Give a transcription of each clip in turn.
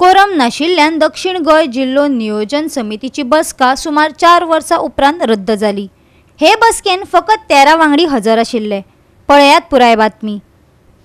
Quorum नाशिल्ल्यान दक्षिण गोय जिल्लो नियोजन समितीची बसका सुमार 4 वर्सां उपरांत रद्द जाली। हे बसकेन फकत 13 वांगडी हजर आशिल्ले। पळयात पुराय बातमी।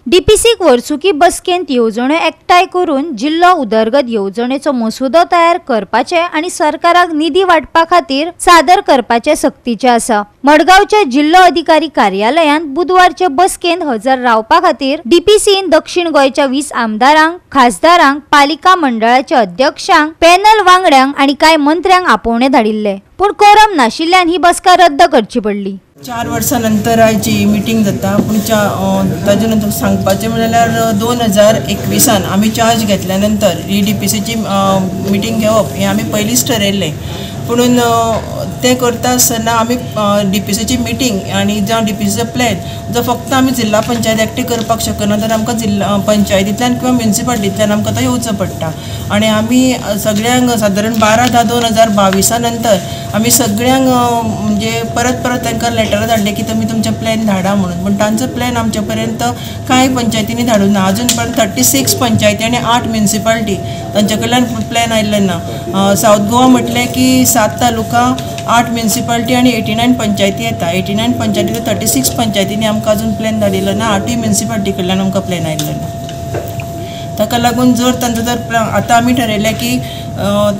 डीपीसीक वर्सुकी बसकेंत येवजण्यो एकठांय करून जिल्लो उदरगत येवजणेचो मसुदो तयार करपाचे आणि सरकाराक निधी वाटपा खातीर सादर करपाचे सक्तीचे आसा। मडगावच्या जिल्लो अधिकारी कार्यालयात बुधवारचे बसकेंत हजर रावपा खातीर डीपीसीन दक्षिण गोयच्या 20 आमदारांक, खासदारांक, पालिका मंडळाच्या अध्यक्षांक, पॅनल वांगड्यांक आणि कांय मंत्र्यांक आपोवणे धाडिल्ले। पण कोरम नाशिल्ल्यान ही बसका रद्द करची पडली। 4 वर्सां नंतर आयची मिटींग जाता, पूण ताजे नंतर सांगपाचें म्हणल्यार 2021 आमी चार्ज घेतल्या नंतर ही डीपीसीची मिटींग घेवप हें आमी पयलींच ठरयल्लें। पुणून तें करता आसतना आमी डीपीसीची मिटींग आनी जावं डीपीसीचो प्लॅन जो फक्त आमी जिल्ला पंचायत एकटे करपाक शकना, तर आमकां जिल्ला पंचायतींतल्यान किंवा म्युनिसिपालिटींतल्यान आमकां तो येवचो पडटा। आनी आमी सगळ्यांक सादारण 12/10/2022 नंतर आमी सगळ्यांक म्हणजे परत तांकां लेटरां धाडले की तुमी तुमचे प्लॅन धाडा म्हणून। पण तांचो प्लॅन आमचे पर्यंत कांय पंचायतींनी धाडूंक ना। अजून पर्यंत 36 पंचायती आनी 8 म्युनिसिपालिटी तांचे कडल्यान प्लॅन आयिल्ले ना। सावथ गोवा म्हटलें की 7 तालुका, 8 म्युनिसिपालिटी आनी 89 पंचायती येता। 89 पंचायती 36 पंचायतींनी आमकां अजून प्लॅन धाडिल्लो ना। 8 म्युनिसिपालिटी कडल्यान आमकां प्लॅन आयिल्लो ना। ताका लागून जर तांचो जर आतां आमी ठरयलें की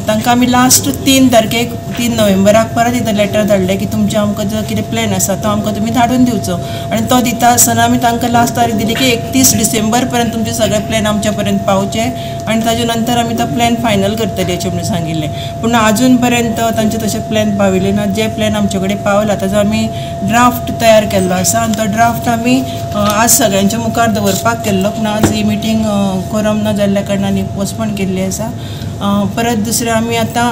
तांकां आमी लास्ट 3 तारखेक 3 नोव्हेंबराक परत एकदां लेटर धाडलें की तुमचे आमकां जो कितें प्लॅन आसा तो आमकां तुमी धाडून दिवचो। आनी तो दिता आसतना आमी तांकां लास्ट तारीख दिली की 31 डिसेंबर पर्यंत तुमचे सगळे प्लॅन आमचे पर्यंत पावचे आनी ताजे नंतर आमी तो प्लॅन फायनल करतले अशें म्हणून सांगिल्लें। पूण आजून पर्यंत तांचे तशे प्लॅन पाविल्ले ना। जे प्लॅन आमचे कडेन पावला ताजो आमी ड्राफ्ट तयार केल्लो आसा आनी तो ड्राफ्ट आमी आज सगळ्यांच्या मुखार दवरपाक केल्लो। पूण आज ही मिटींग कोरम ना जाल्ल्या कारणान पोस्टपोन केल्ली आसा। परत दुसरें आमी आतां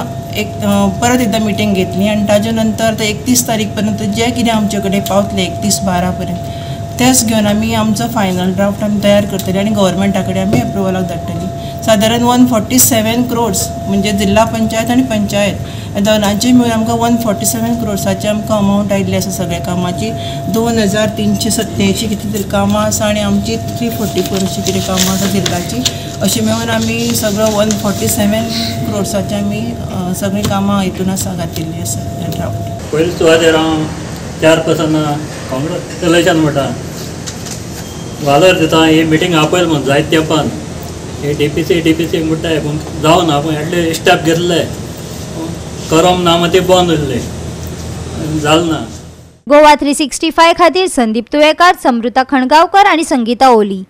परत एकदां मिटींग घेतली आनी ताजे नंतर 31 तारीख पर्यंत जे कितें आमचे कडेन पावतले 31/12 पर्यंत तेच घेवन आमी आमचो फायनल ड्राफ्ट आमी तयार करतली आनी गव्हर्मेंटा कडेन आमी एप्रुवलाक धाडटली। सादारण 147 crores म्हणजे जिल्ला पंचायत आनी पंचायत दोनांची मेळून आमकां 147 crores आमकां अमावंट आयिल्ली आसा सगळ्या कामाची। 2387 कितें तरी कामां आसा आनी आमची 344 अशी कितें कामां आसा जिल्ल्याची। अशी मेळून आमी सगळो 147 crores आमी सगळीं कामां हितून आसा घातिल्लीं आसा ड्राफ्ट। पयलीं सुवातेर हांव 4 पर्सन कॉंग्रेच्युलेशन म्हणटा वालोर दिता। ही मिटींग आपयल म्हणून जायत तेंपान हे डीपीसी म्हणटाय पूण जावना। पूण एटले स्टेप घेतले कोरम ना मात ते बंद उरले जालें ना। गोवा 365 खातीर संदीप तुयेकार, समृता खणगांवकर आनी संगीता ओली।